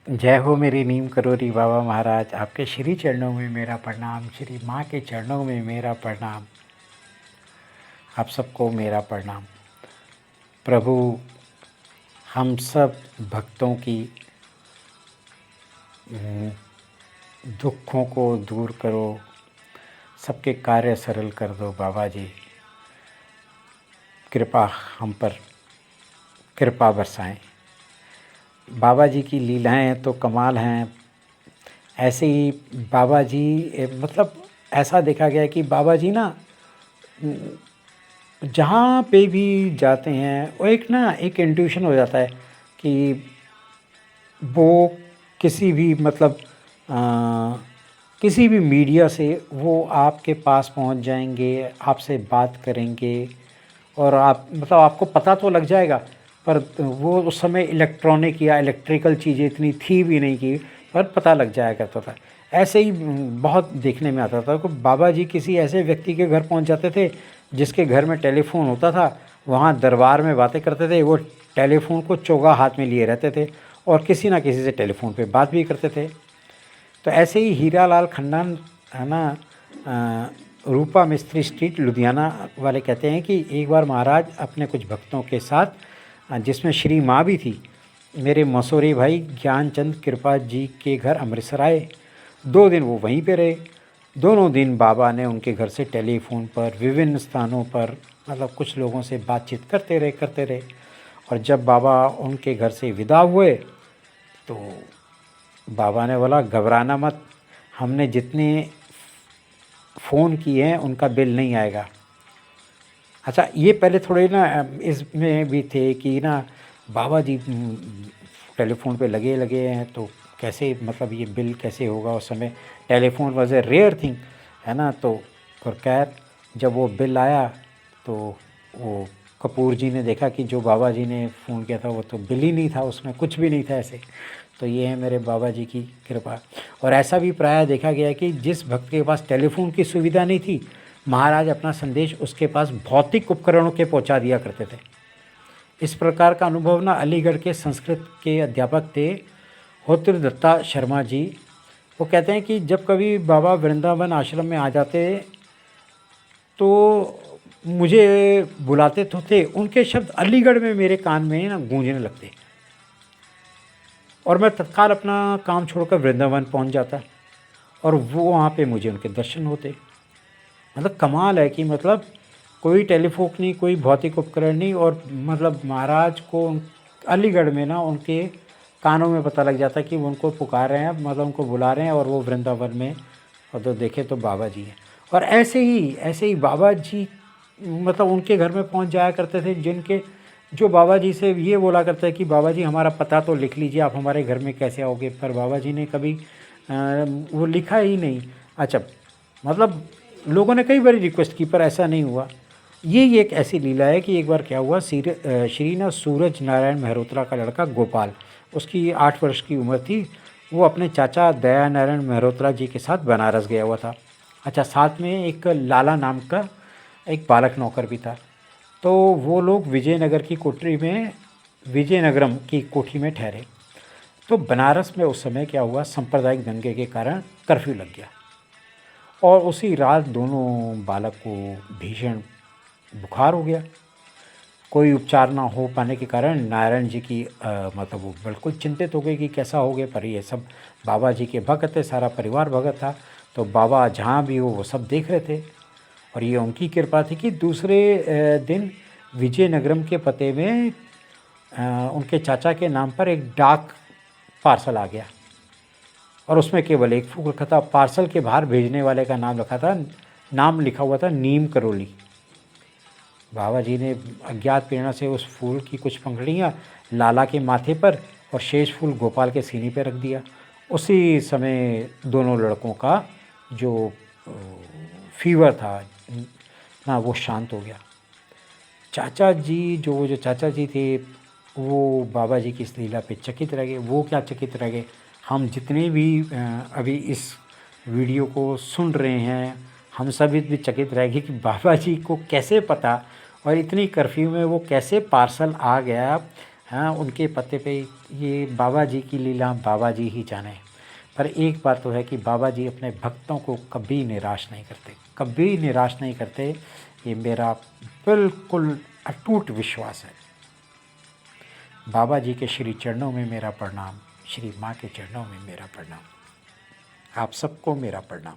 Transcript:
जय हो मेरी नीम करोरी बाबा महाराज। आपके श्री चरणों में मेरा प्रणाम, श्री माँ के चरणों में मेरा प्रणाम। आप सबको मेरा प्रणाम। प्रभु हम सब भक्तों की दुखों को दूर करो, सबके कार्य सरल कर दो बाबा जी। कृपा हम पर कृपा बरसाएं। बाबा जी की लीलाएं तो कमाल हैं। ऐसे ही बाबा जी मतलब ऐसा देखा गया है कि बाबा जी ना जहाँ पे भी जाते हैं वो एक इंट्यूशन हो जाता है कि वो किसी भी मतलब किसी भी मीडिया से वो आपके पास पहुंच जाएंगे, आपसे बात करेंगे और आप मतलब आपको पता तो लग जाएगा। पर वो उस समय इलेक्ट्रॉनिक या इलेक्ट्रिकल चीज़ें इतनी थी भी नहीं कि पर पता लग जाया करता था। ऐसे ही बहुत देखने में आता था कि बाबा जी किसी ऐसे व्यक्ति के घर पहुंच जाते थे जिसके घर में टेलीफोन होता था, वहाँ दरबार में बातें करते थे। वो टेलीफोन को चोगा हाथ में लिए रहते थे और किसी ना किसी से टेलीफोन पे बात भी करते थे। तो ऐसे ही हीरा लाल खन्ना है ना, रूपा मिस्त्री स्ट्रीट लुधियाना वाले कहते हैं कि एक बार महाराज अपने कुछ भक्तों के साथ, जिसमें श्री माँ भी थी, मेरे मसूरी भाई ज्ञानचंद कृपा जी के घर अमृतसर आए। 2 दिन वो वहीं पे रहे। दोनों दिन बाबा ने उनके घर से टेलीफोन पर विभिन्न स्थानों पर मतलब कुछ लोगों से बातचीत करते रहे। और जब बाबा उनके घर से विदा हुए तो बाबा ने बोला घबराना मत, हमने जितने फ़ोन किए हैं उनका बिल नहीं आएगा। अच्छा, ये पहले थोड़े ना इसमें भी थे कि ना बाबा जी टेलीफोन पे लगे हैं तो कैसे मतलब ये बिल कैसे होगा। उस समय telephone was a rare thing है ना। तो और खैर जब वो बिल आया तो वो कपूर जी ने देखा कि जो बाबा जी ने फ़ोन किया था वो तो बिल ही नहीं था, उसमें कुछ भी नहीं था ऐसे। तो ये है मेरे बाबा जी की कृपा। और ऐसा भी प्रायः देखा गया है कि जिस भक्त के पास टेलीफोन की सुविधा नहीं थी, महाराज अपना संदेश उसके पास भौतिक उपकरणों के पहुंचा दिया करते थे। इस प्रकार का अनुभव ना अलीगढ़ के संस्कृत के अध्यापक थे होत्र दत्ता शर्मा जी। वो कहते हैं कि जब कभी बाबा वृंदावन आश्रम में आ जाते तो मुझे बुलाते तो थे, उनके शब्द अलीगढ़ में मेरे कान में ना गूंजने लगते और मैं तत्काल अपना काम छोड़कर वृंदावन पहुंच जाता और वो वहाँ पे मुझे उनके दर्शन होते। मतलब कमाल है कि मतलब कोई टेलीफोन नहीं, कोई भौतिक उपकरण नहीं, और मतलब महाराज को अलीगढ़ में ना उनके कानों में पता लग जाता कि वो उनको पुकार रहे हैं, मतलब उनको बुला रहे हैं और वो वृंदावन में, और तो देखे तो बाबा जी हैं। और ऐसे ही बाबा जी मतलब उनके घर में पहुंच जाया करते थे जिनके जो बाबा जी से ये बोला करते कि बाबा जी हमारा पता तो लिख लीजिए, आप हमारे घर में कैसे आओगे। पर बाबा जी ने कभी वो लिखा ही नहीं। अच्छा, मतलब लोगों ने कई बार रिक्वेस्ट की पर ऐसा नहीं हुआ। ये एक ऐसी लीला है कि एक बार क्या हुआ, श्री ना सूरज नारायण मेहरोत्रा का लड़का गोपाल, उसकी 8 वर्ष की उम्र थी। वो अपने चाचा दया नारायण मेहरोत्रा जी के साथ बनारस गया हुआ था। अच्छा, साथ में एक लाला नाम का एक बालक नौकर भी था। तो वो लोग विजयनगरम की कोठी में ठहरे। तो बनारस में उस समय क्या हुआ, सांप्रदायिक दंगे के कारण कर्फ्यू लग गया और उसी रात दोनों बालक को भीषण बुखार हो गया। कोई उपचार ना हो पाने के कारण नारायण जी की मतलब वो बिल्कुल चिंतित हो गए कि कैसा हो गया। पर ये सब बाबा जी के भक्त थे, सारा परिवार भगत था, तो बाबा जहाँ भी हो वो सब देख रहे थे। और ये उनकी कृपा थी कि दूसरे दिन विजयनगरम के पते में उनके चाचा के नाम पर एक डाक पार्सल आ गया और उसमें केवल एक फूल रखा था। पार्सल के बाहर भेजने वाले का नाम लिखा हुआ था नीम करोली। बाबा जी ने अज्ञात प्रेरणा से उस फूल की कुछ पंखुड़ियाँ लाला के माथे पर और शेष फूल गोपाल के सीने पर रख दिया। उसी समय दोनों लड़कों का जो फीवर था ना वो शांत हो गया। जो चाचा जी थे वो बाबा जी की इस लीला पे चकित रह गए। वो क्या चकित रह गए, हम जितने भी अभी इस वीडियो को सुन रहे हैं हम सभी भी चकित रह गए कि बाबा जी को कैसे पता और इतनी कर्फ्यू में वो कैसे पार्सल आ गया। हाँ, उनके पते पे ये बाबा जी की लीला बाबा जी ही जाने। पर एक बात तो है कि बाबा जी अपने भक्तों को कभी निराश नहीं करते, कभी निराश नहीं करते। ये मेरा बिल्कुल अटूट विश्वास है। बाबा जी के श्री चरणों में मेरा प्रणाम, श्री माँ के चरणों में मेरा प्रणाम। आप सबको मेरा प्रणाम।